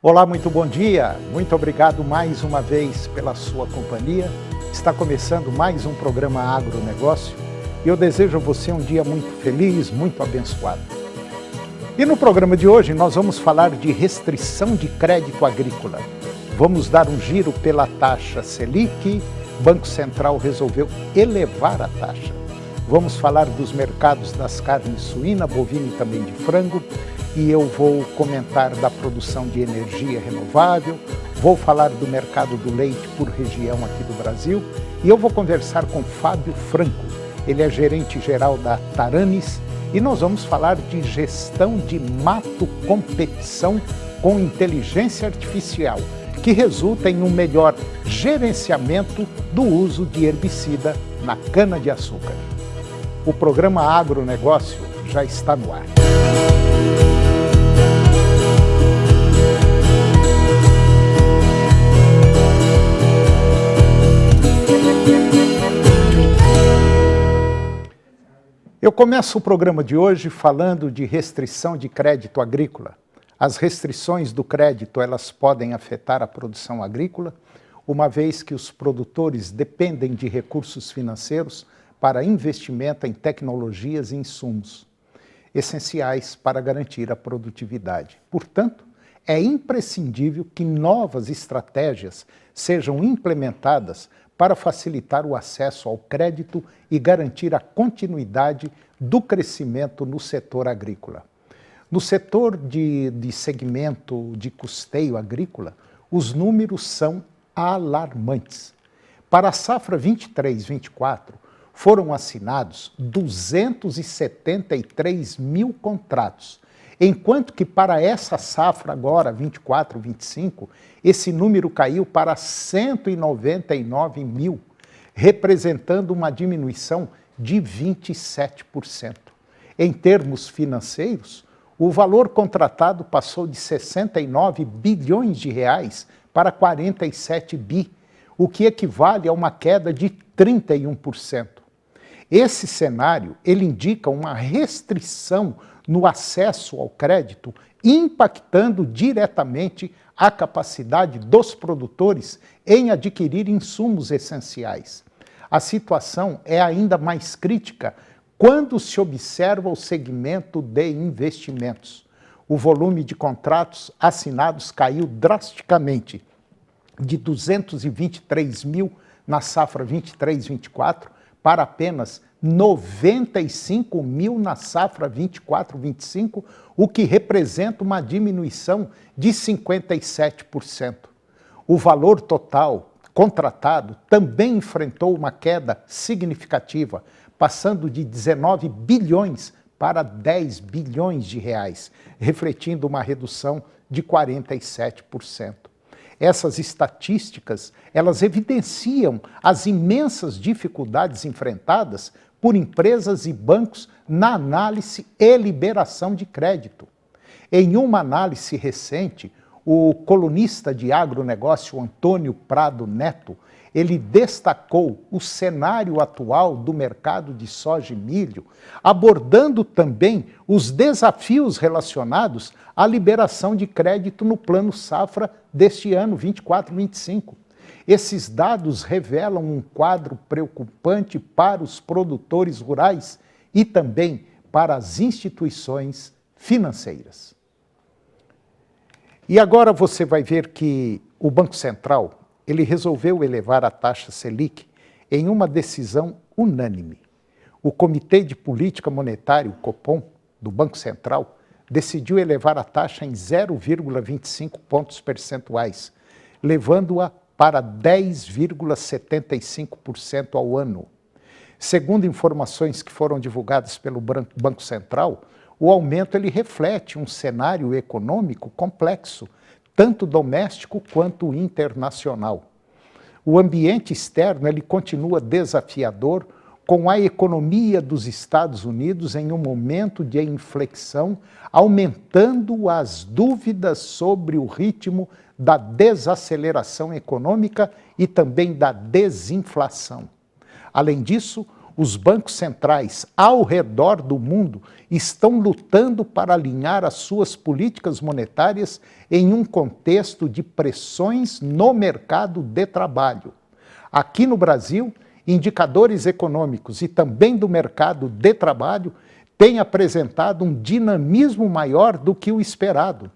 Olá, muito bom dia. Muito obrigado mais uma vez pela sua companhia. Está começando mais um programa Agronegócio e eu desejo a você um dia muito feliz, muito abençoado. E no programa de hoje nós vamos falar de restrição de crédito agrícola. Vamos dar um giro pela taxa Selic. O Banco Central resolveu elevar a taxa. Vamos falar dos mercados das carnes suína, bovina e também de frango. E eu vou comentar da produção de energia renovável, vou falar do mercado do leite por região aqui do Brasil e eu vou conversar com Fábio Franco, ele é gerente-geral da Taranis e nós vamos falar de gestão de mato competição com inteligência artificial, que resulta em um melhor gerenciamento do uso de herbicida na cana-de-açúcar. O programa Agronegócio já está no ar. Eu começo o programa de hoje falando de restrição de crédito agrícola. As restrições do crédito, elas podem afetar a produção agrícola, uma vez que os produtores dependem de recursos financeiros para investimento em tecnologias e insumos, essenciais para garantir a produtividade. Portanto, é imprescindível que novas estratégias sejam implementadas para facilitar o acesso ao crédito e garantir a continuidade do crescimento no setor agrícola. No setor de segmento de custeio agrícola, os números são alarmantes. Para a safra 23-24, foram assinados 273 mil contratos, enquanto que para essa safra agora, 24-25, esse número caiu para 199 mil, representando uma diminuição de 27%. Em termos financeiros, o valor contratado passou de 69 bilhões de reais para 47 bi, o que equivale a uma queda de 31%. Esse cenário, ele indica uma restrição no acesso ao crédito, impactando diretamente a capacidade dos produtores em adquirir insumos essenciais. A situação é ainda mais crítica quando se observa o segmento de investimentos. O volume de contratos assinados caiu drasticamente, de 223 mil na safra 23-24 para apenas 95 mil na safra 24-25, o que representa uma diminuição de 57%. O valor total contratado também enfrentou uma queda significativa, passando de 19 bilhões para 10 bilhões de reais, refletindo uma redução de 47%. Essas estatísticas, elas evidenciam as imensas dificuldades enfrentadas por empresas e bancos na análise e liberação de crédito. Em uma análise recente, o colunista de agronegócio Antônio Prado Neto, ele destacou o cenário atual do mercado de soja e milho, abordando também os desafios relacionados à liberação de crédito no plano safra deste ano 24-25. Esses dados revelam um quadro preocupante para os produtores rurais e também para as instituições financeiras. E agora você vai ver que o Banco Central, ele resolveu elevar a taxa Selic em uma decisão unânime. O Comitê de Política Monetária, o Copom, do Banco Central, decidiu elevar a taxa em 0,25 pontos percentuais, levando-a para 10,75% ao ano. Segundo informações que foram divulgadas pelo Banco Central, o aumento ele reflete um cenário econômico complexo, tanto doméstico quanto internacional. O ambiente externo ele continua desafiador, com a economia dos Estados Unidos em um momento de inflexão, aumentando as dúvidas sobre o ritmo da desaceleração econômica e também da desinflação. Além disso, os bancos centrais ao redor do mundo estão lutando para alinhar as suas políticas monetárias em um contexto de pressões no mercado de trabalho. Aqui no Brasil, indicadores econômicos e também do mercado de trabalho têm apresentado um dinamismo maior do que o esperado,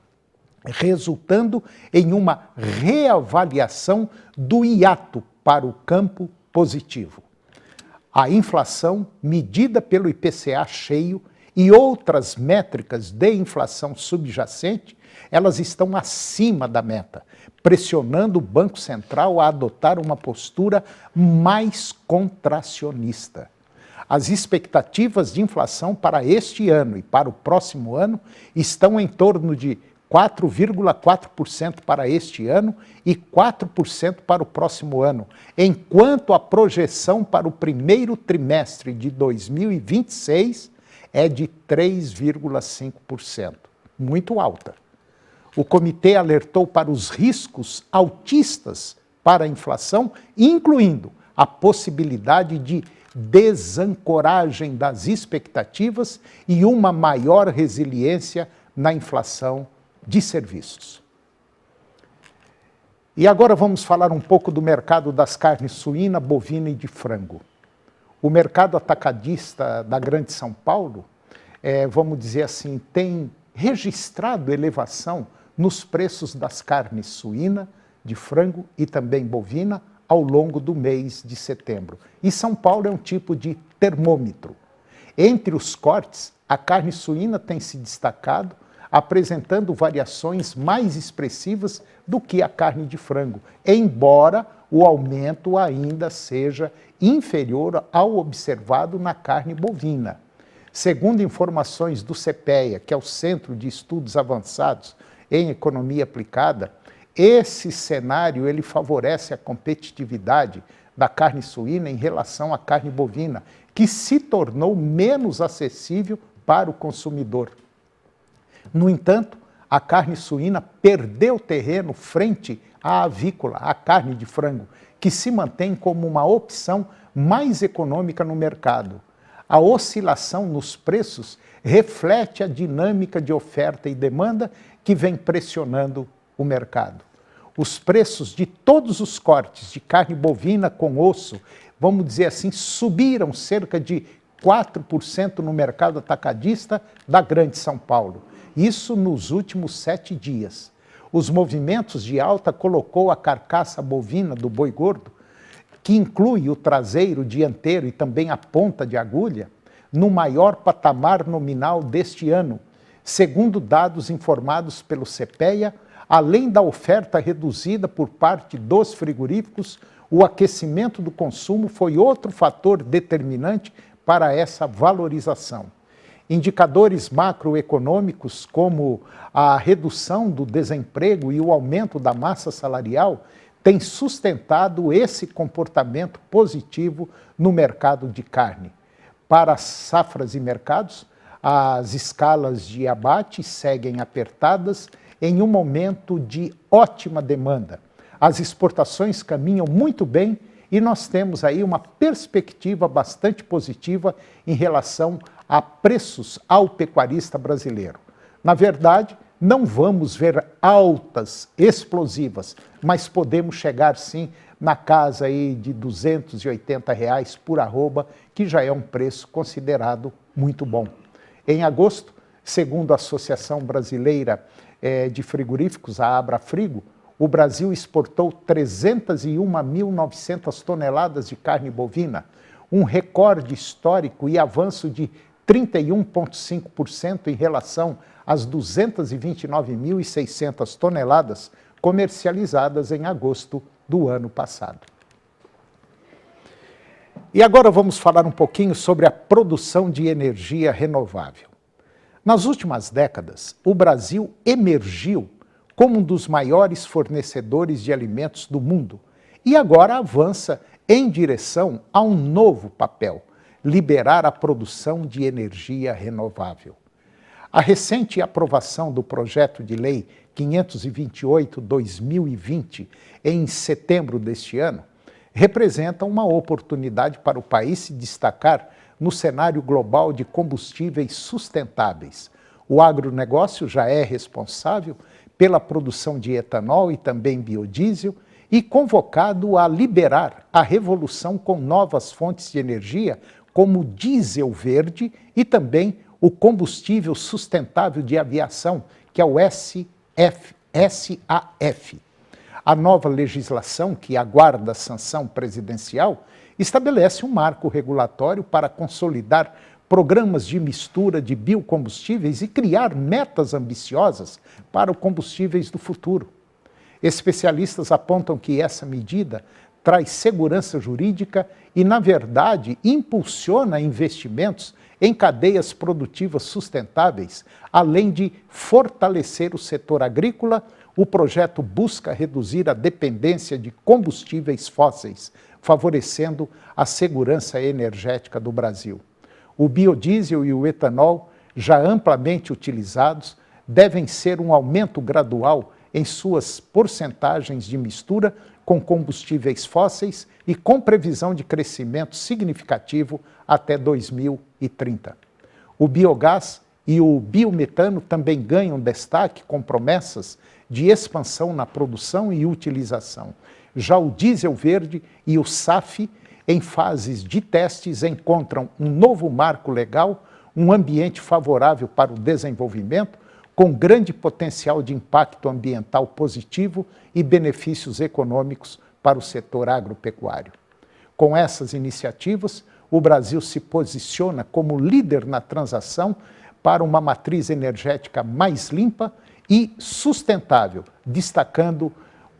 resultando em uma reavaliação do hiato para o campo positivo. A inflação, medida pelo IPCA cheio e outras métricas de inflação subjacente, elas estão acima da meta, pressionando o Banco Central a adotar uma postura mais contracionista. As expectativas de inflação para este ano e para o próximo ano estão em torno de 4,4% para este ano e 4% para o próximo ano, enquanto a projeção para o primeiro trimestre de 2026 é de 3,5%, muito alta. O comitê alertou para os riscos altistas para a inflação, incluindo a possibilidade de desancoragem das expectativas e uma maior resiliência na inflação de serviços. E agora vamos falar um pouco do mercado das carnes suína, bovina e de frango. O mercado atacadista da Grande São Paulo, vamos dizer assim, tem registrado elevação nos preços das carnes suína, de frango e também bovina ao longo do mês de setembro. E São Paulo é um tipo de termômetro. Entre os cortes, a carne suína tem se destacado, apresentando variações mais expressivas do que a carne de frango, embora o aumento ainda seja inferior ao observado na carne bovina. Segundo informações do CPEA, que é o Centro de Estudos Avançados em Economia Aplicada, esse cenário ele favorece a competitividade da carne suína em relação à carne bovina, que se tornou menos acessível para o consumidor. No entanto, a carne suína perdeu terreno frente à avícola, à carne de frango, que se mantém como uma opção mais econômica no mercado. A oscilação nos preços reflete a dinâmica de oferta e demanda que vem pressionando o mercado. Os preços de todos os cortes de carne bovina com osso, vamos dizer assim, subiram cerca de 4% no mercado atacadista da Grande São Paulo. Isso nos últimos 7 dias. Os movimentos de alta colocou a carcaça bovina do boi gordo, que inclui o traseiro, dianteiro e também a ponta de agulha, no maior patamar nominal deste ano, segundo dados informados pelo CPEA. Além da oferta reduzida por parte dos frigoríficos, o aquecimento do consumo foi outro fator determinante para essa valorização. Indicadores macroeconômicos, como a redução do desemprego e o aumento da massa salarial, têm sustentado esse comportamento positivo no mercado de carne. Para as safras e mercados, as escalas de abate seguem apertadas em um momento de ótima demanda. As exportações caminham muito bem e nós temos aí uma perspectiva bastante positiva em relação a preços ao pecuarista brasileiro. Na verdade, não vamos ver altas explosivas, mas podemos chegar sim na casa aí de R$ 280 por arroba, que já é um preço considerado muito bom. Em agosto, segundo a Associação Brasileira de Frigoríficos, a Abrafrigo, o Brasil exportou 301.900 toneladas de carne bovina, um recorde histórico e avanço de 31,5% em relação às 229.600 toneladas comercializadas em agosto do ano passado. E agora vamos falar um pouquinho sobre a produção de energia renovável. Nas últimas décadas, o Brasil emergiu como um dos maiores fornecedores de alimentos do mundo e agora avança em direção a um novo papel: liberar a produção de energia renovável. A recente aprovação do projeto de lei 528/2020, em setembro deste ano, representam uma oportunidade para o país se destacar no cenário global de combustíveis sustentáveis. O agronegócio já é responsável pela produção de etanol e também biodiesel e convocado a liderar a revolução com novas fontes de energia, como o diesel verde e também o combustível sustentável de aviação, que é o SAF. A nova legislação, que aguarda a sanção presidencial, estabelece um marco regulatório para consolidar programas de mistura de biocombustíveis e criar metas ambiciosas para os combustíveis do futuro. Especialistas apontam que essa medida traz segurança jurídica e, na verdade, impulsiona investimentos em cadeias produtivas sustentáveis, além de fortalecer o setor agrícola. O projeto busca reduzir a dependência de combustíveis fósseis, favorecendo a segurança energética do Brasil. O biodiesel e o etanol, já amplamente utilizados, devem ser um aumento gradual em suas porcentagens de mistura com combustíveis fósseis e com previsão de crescimento significativo até 2030. O biogás e o biometano também ganham destaque com promessas de expansão na produção e utilização. Já o diesel verde e o SAF, em fases de testes, encontram um novo marco legal, um ambiente favorável para o desenvolvimento, com grande potencial de impacto ambiental positivo e benefícios econômicos para o setor agropecuário. Com essas iniciativas, o Brasil se posiciona como líder na transação para uma matriz energética mais limpa e sustentável, destacando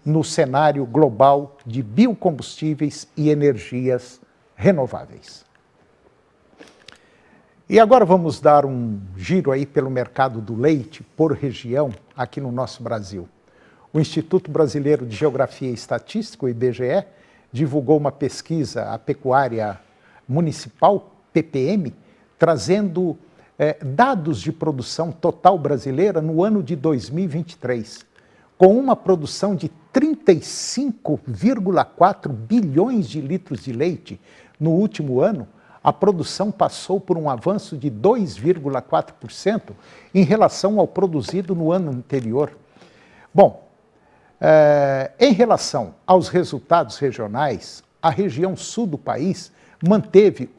no cenário global de biocombustíveis e energias renováveis. E agora vamos dar um giro aí pelo mercado do leite por região aqui no nosso Brasil. O Instituto Brasileiro de Geografia e Estatística, o IBGE, divulgou uma pesquisa, a Pecuária Municipal, PPM, trazendo dados de produção total brasileira no ano de 2023, com uma produção de 35,4 bilhões de litros de leite no último ano. A produção passou por um avanço de 2,4% em relação ao produzido no ano anterior. Bom, em relação aos resultados regionais, a região sul do país manteve,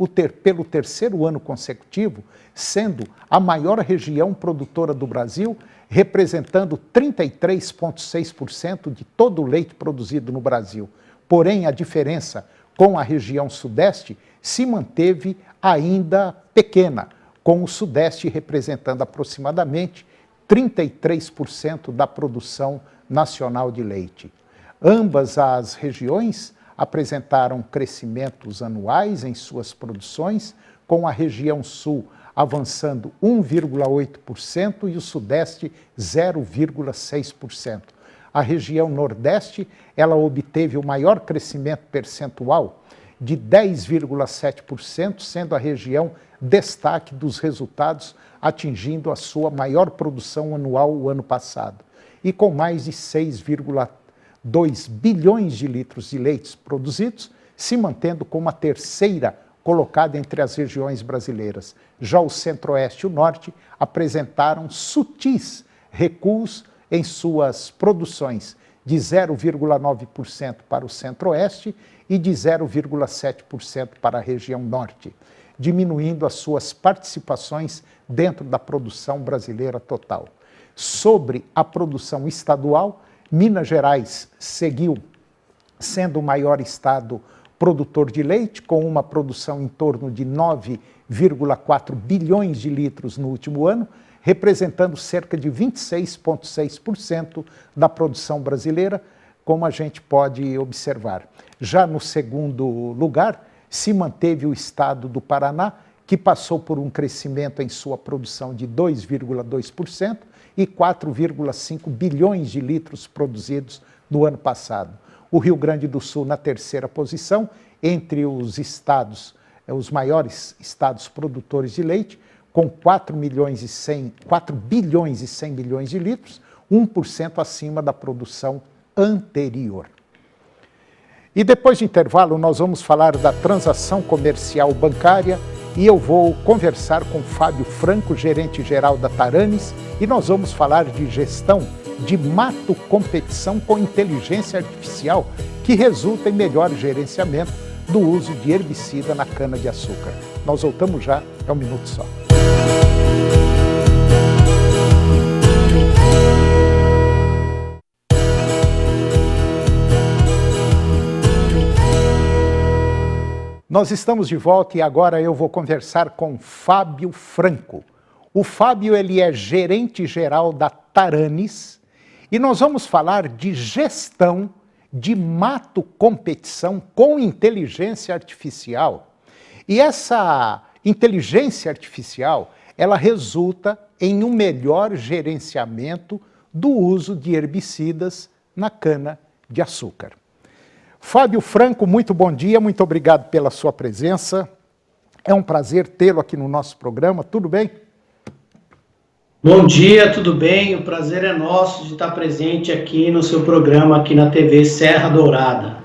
pelo terceiro ano consecutivo, sendo a maior região produtora do Brasil, representando 33,6% de todo o leite produzido no Brasil. Porém, a diferença com a região sudeste se manteve ainda pequena, com o sudeste representando aproximadamente 33% da produção nacional de leite. Ambas as regiões apresentaram crescimentos anuais em suas produções, com a região sul avançando 1,8% e o sudeste 0,6%. A região nordeste, ela obteve o maior crescimento percentual de 10,7%, sendo a região destaque dos resultados, atingindo a sua maior produção anual o ano passado. E com mais de 6,2 bilhões de litros de leite produzidos, se mantendo como a terceira colocada entre as regiões brasileiras. Já o Centro-Oeste e o Norte apresentaram sutis recuos em suas produções, de 0,9% para o Centro-Oeste e de 0,7% para a região Norte, diminuindo as suas participações dentro da produção brasileira total. Sobre a produção estadual, Minas Gerais seguiu sendo o maior estado produtor de leite, com uma produção em torno de 9,4 bilhões de litros no último ano, representando cerca de 26,6% da produção brasileira, como a gente pode observar. Já no segundo lugar, se manteve o estado do Paraná, que passou por um crescimento em sua produção de 2,2% e 4,5 bilhões de litros produzidos no ano passado. O Rio Grande do Sul na terceira posição, entre os estados, os maiores estados produtores de leite, com 4 bilhões e 100 milhões de litros, 1% acima da produção anterior. E depois do intervalo nós vamos falar da transação comercial bancária e eu vou conversar com Fábio Franco, gerente-geral da Taranis, e nós vamos falar de gestão de mato competição com inteligência artificial que resulta em melhor gerenciamento do uso de herbicida na cana-de-açúcar. Nós voltamos já, é um minuto só. Nós estamos de volta e agora eu vou conversar com Fábio Franco. O Fábio, ele é gerente-geral da Taranis e nós vamos falar de gestão de mato competição com inteligência artificial. E essa inteligência artificial, ela resulta em um melhor gerenciamento do uso de herbicidas na cana-de-açúcar. Fábio Franco, muito bom dia, muito obrigado pela sua presença. É um prazer tê-lo aqui no nosso programa, tudo bem? Bom dia, tudo bem? O prazer é nosso de estar presente aqui no seu programa, aqui na TV Serra Dourada.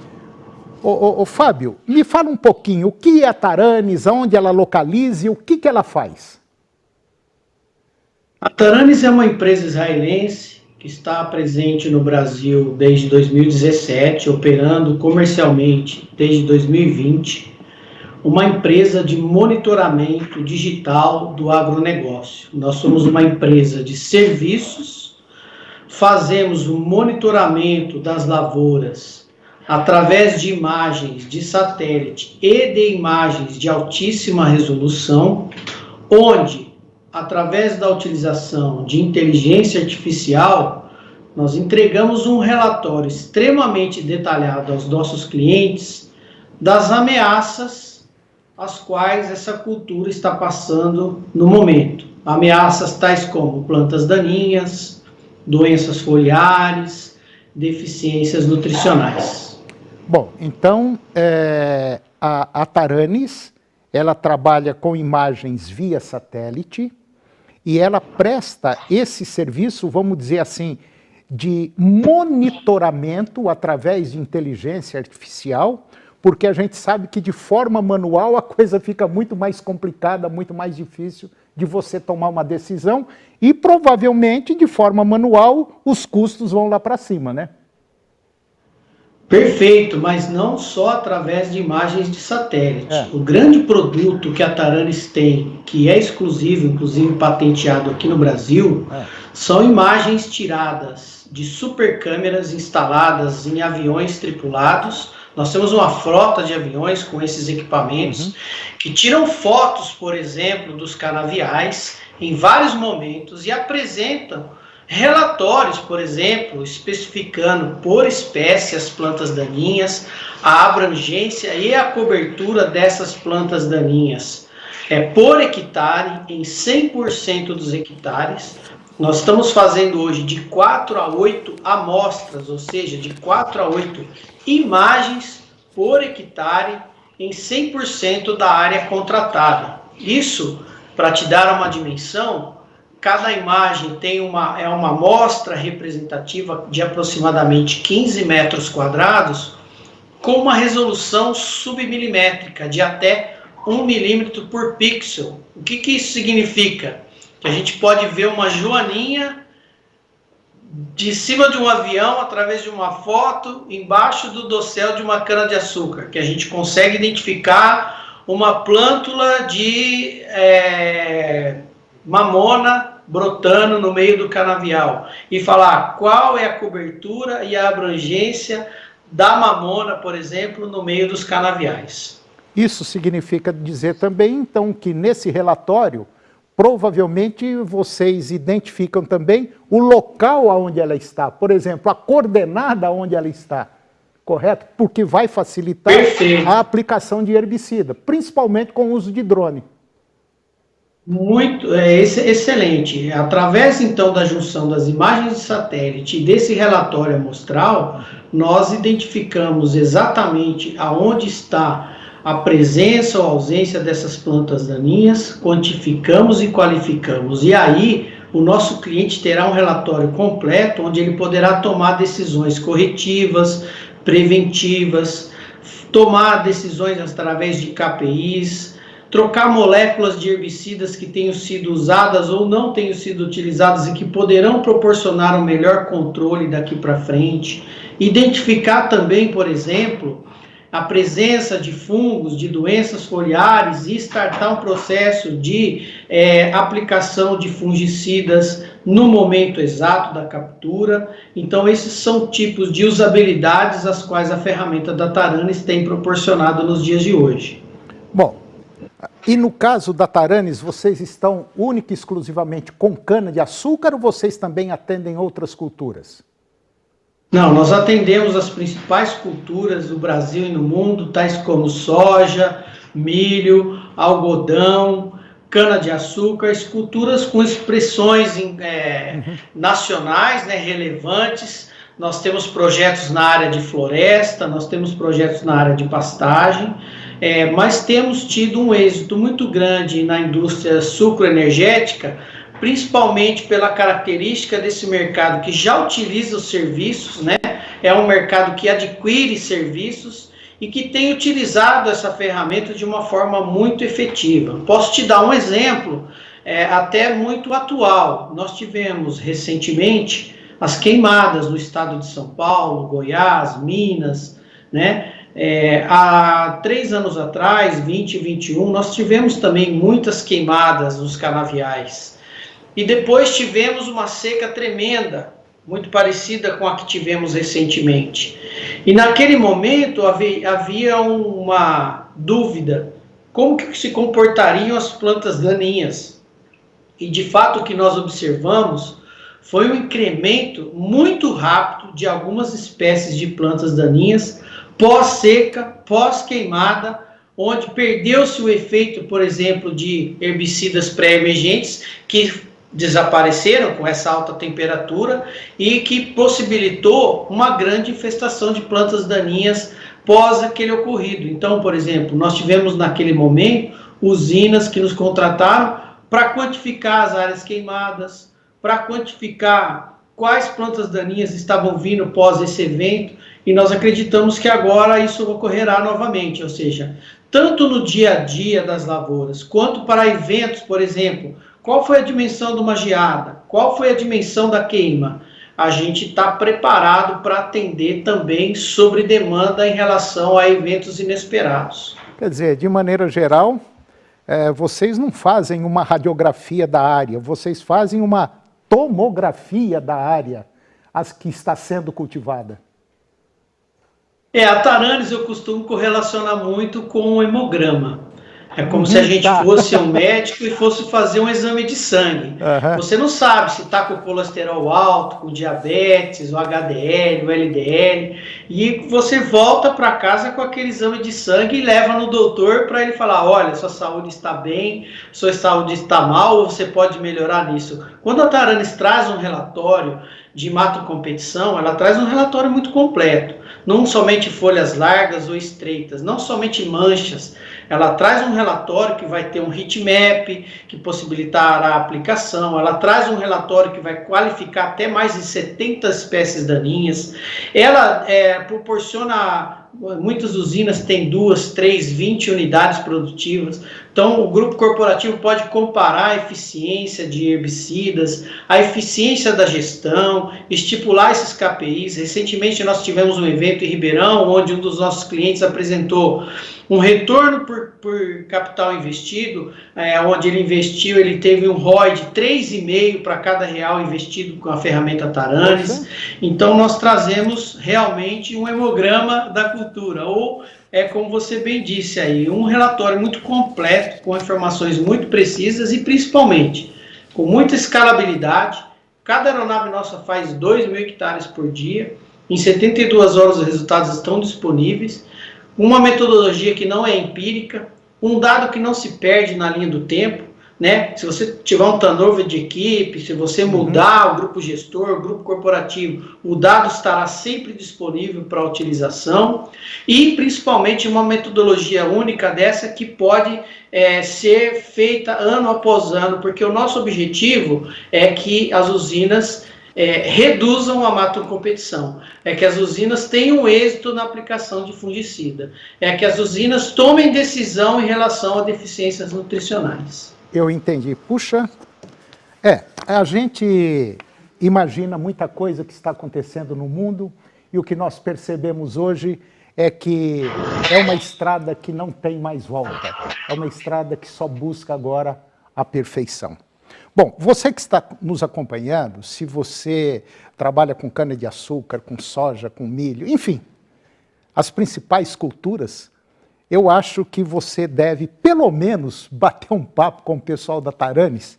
Ô Fábio, me fala um pouquinho, o que é a Taranis, onde ela localiza e o que ela faz? A Taranis é uma empresa israelense que está presente no Brasil desde 2017, operando comercialmente desde 2020, uma empresa de monitoramento digital do agronegócio. Nós somos uma empresa de serviços, fazemos o monitoramento das lavouras através de imagens de satélite e de imagens de altíssima resolução, onde através da utilização de inteligência artificial, nós entregamos um relatório extremamente detalhado aos nossos clientes das ameaças as quais essa cultura está passando no momento. Ameaças tais como plantas daninhas, doenças foliares, deficiências nutricionais. Bom, então a Taranis, ela trabalha com imagens via satélite, e ela presta esse serviço, vamos dizer assim, de monitoramento através de inteligência artificial, porque a gente sabe que de forma manual a coisa fica muito mais complicada, muito mais difícil de você tomar uma decisão e provavelmente de forma manual os custos vão lá para cima, né? Perfeito, mas não só através de imagens de satélite. O grande produto que a Taranis tem, que é exclusivo, inclusive patenteado aqui no Brasil, são imagens tiradas de supercâmeras instaladas em aviões tripulados. Nós temos uma frota de aviões com esses equipamentos que tiram fotos, por exemplo, dos canaviais em vários momentos e apresentam relatórios, por exemplo, especificando por espécie as plantas daninhas, a abrangência e a cobertura dessas plantas daninhas por hectare, em 100% dos hectares. Nós estamos fazendo hoje de 4 a 8 amostras, ou seja, de 4 a 8 imagens por hectare em 100% da área contratada. Isso, para te dar uma dimensão, cada imagem tem uma amostra representativa de aproximadamente 15 metros quadrados, com uma resolução submilimétrica de até 1 milímetro por pixel. O que isso significa? Que a gente pode ver uma joaninha de cima de um avião, através de uma foto, embaixo do dossel de uma cana-de-açúcar, que a gente consegue identificar uma plântula de mamona brotando no meio do canavial e falar qual é a cobertura e a abrangência da mamona, por exemplo, no meio dos canaviais. Isso significa dizer também, então, que nesse relatório, provavelmente vocês identificam também o local onde ela está, por exemplo, a coordenada onde ela está, correto? Porque vai facilitar a aplicação de herbicida, principalmente com o uso de drone. Muito, excelente. Através, então, da junção das imagens de satélite e desse relatório amostral, nós identificamos exatamente aonde está a presença ou ausência dessas plantas daninhas, quantificamos e qualificamos. E aí, o nosso cliente terá um relatório completo, onde ele poderá tomar decisões corretivas, preventivas, tomar decisões através de KPIs, trocar moléculas de herbicidas que tenham sido usadas ou não tenham sido utilizadas e que poderão proporcionar um melhor controle daqui para frente, identificar também, por exemplo, a presença de fungos, de doenças foliares e startar um processo de aplicação de fungicidas no momento exato da captura. Então, esses são tipos de usabilidades as quais a ferramenta da Taranis tem proporcionado nos dias de hoje. Bom, e no caso da Taranis, vocês estão única e exclusivamente com cana-de-açúcar ou vocês também atendem outras culturas? Não, nós atendemos as principais culturas do Brasil e no mundo, tais como soja, milho, algodão, cana-de-açúcar, culturas com expressões nacionais, né, relevantes. Nós temos projetos na área de floresta, nós temos projetos na área de pastagem, mas temos tido um êxito muito grande na indústria sucroenergética, principalmente pela característica desse mercado que já utiliza os serviços, né? É um mercado que adquire serviços e que tem utilizado essa ferramenta de uma forma muito efetiva. Posso te dar um exemplo até muito atual. Nós tivemos recentemente as queimadas no estado de São Paulo, Goiás, Minas, né? Há 3 anos atrás, 20 e 21, nós tivemos também muitas queimadas nos canaviais. E depois tivemos uma seca tremenda, muito parecida com a que tivemos recentemente. E naquele momento havia uma dúvida, como que se comportariam as plantas daninhas? E de fato o que nós observamos foi um incremento muito rápido de algumas espécies de plantas daninhas pós-seca, pós-queimada, onde perdeu-se o efeito, por exemplo, de herbicidas pré-emergentes que desapareceram com essa alta temperatura e que possibilitou uma grande infestação de plantas daninhas pós aquele ocorrido. Então, por exemplo, nós tivemos naquele momento usinas que nos contrataram para quantificar as áreas queimadas, para quantificar quais plantas daninhas estavam vindo pós esse evento, e nós acreditamos que agora isso ocorrerá novamente, ou seja, tanto no dia a dia das lavouras, quanto para eventos, por exemplo, qual foi a dimensão de uma geada? Qual foi a dimensão da queima? A gente está preparado para atender também sobre demanda em relação a eventos inesperados. Quer dizer, de maneira geral, vocês não fazem uma radiografia da área, vocês fazem uma tomografia da área que está sendo cultivada. A Taranis eu costumo correlacionar muito com o hemograma. É como se a gente fosse um médico e fosse fazer um exame de sangue. Você não sabe se está com colesterol alto, com diabetes, o HDL, o LDL, e você volta para casa com aquele exame de sangue e leva no doutor para ele falar, olha, sua saúde está bem, sua saúde está mal, ou você pode melhorar nisso. Quando a Taranis traz um relatório de mato-competição, ela traz um relatório muito completo, não somente folhas largas ou estreitas, não somente manchas, ela traz um relatório que vai ter um heatmap, que possibilitará a aplicação, ela traz um relatório que vai qualificar até mais de 70 espécies daninhas, ela proporciona, muitas usinas têm 2, 3, 20 unidades produtivas, então o grupo corporativo pode comparar a eficiência de herbicidas, a eficiência da gestão, estipular esses KPIs. Recentemente nós tivemos um evento em Ribeirão, onde um dos nossos clientes apresentou um retorno por capital investido, onde ele investiu, ele teve um ROI de 3,5 para cada real investido com a ferramenta Taranis. Então nós trazemos realmente um hemograma da cultura, ou como você bem disse aí, um relatório muito completo, com informações muito precisas e principalmente com muita escalabilidade. Cada aeronave nossa faz 2.000 hectares por dia, em 72 horas os resultados estão disponíveis, uma metodologia que não é empírica, um dado que não se perde na linha do tempo, né? Se você tiver um turnover de equipe, se você mudar o grupo gestor, o grupo corporativo, o dado estará sempre disponível para utilização e principalmente uma metodologia única dessa que pode ser feita ano após ano, porque o nosso objetivo é que as usinas reduzam a macrocompetição, é que as usinas tenham êxito na aplicação de fungicida, é que as usinas tomem decisão em relação a deficiências nutricionais. Eu entendi. Puxa, a gente imagina muita coisa que está acontecendo no mundo e o que nós percebemos hoje é que é uma estrada que não tem mais volta, é uma estrada que só busca agora a perfeição. Bom, você que está nos acompanhando, se você trabalha com cana-de-açúcar, com soja, com milho, enfim, as principais culturas, eu acho que você deve, pelo menos, bater um papo com o pessoal da Taranis,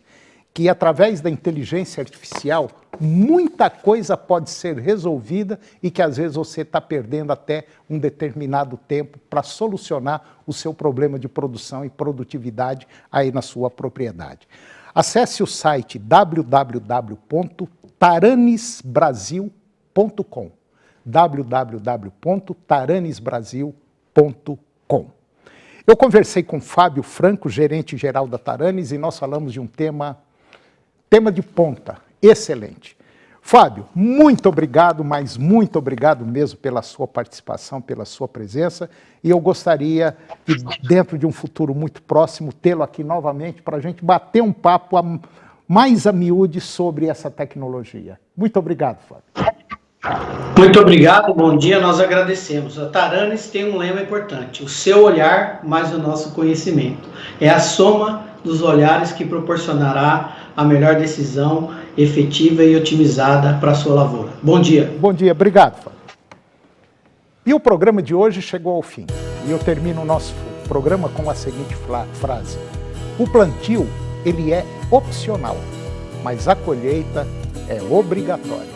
que através da inteligência artificial, muita coisa pode ser resolvida e que às vezes você está perdendo até um determinado tempo para solucionar o seu problema de produção e produtividade aí na sua propriedade. Acesse o site www.taranisbrasil.com www.taranisbrasil.com. Eu conversei com Fábio Franco, gerente-geral da Taranis, e nós falamos de um tema de ponta, excelente. Fábio, muito obrigado, mas muito obrigado mesmo pela sua participação, pela sua presença, e eu gostaria de, dentro de um futuro muito próximo, tê-lo aqui novamente para a gente bater um papo mais a miúde sobre essa tecnologia. Muito obrigado, Fábio. Muito obrigado, bom dia, nós agradecemos. A Taranis tem um lema importante, o seu olhar mais o nosso conhecimento. É a soma dos olhares que proporcionará a melhor decisão efetiva e otimizada para a sua lavoura. Bom dia. Bom dia, obrigado, Fábio. E o programa de hoje chegou ao fim. E eu termino o nosso programa com a seguinte frase. O plantio, ele é opcional, mas a colheita é obrigatória.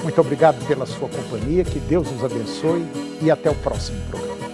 Muito obrigado pela sua companhia, que Deus nos abençoe e até o próximo programa.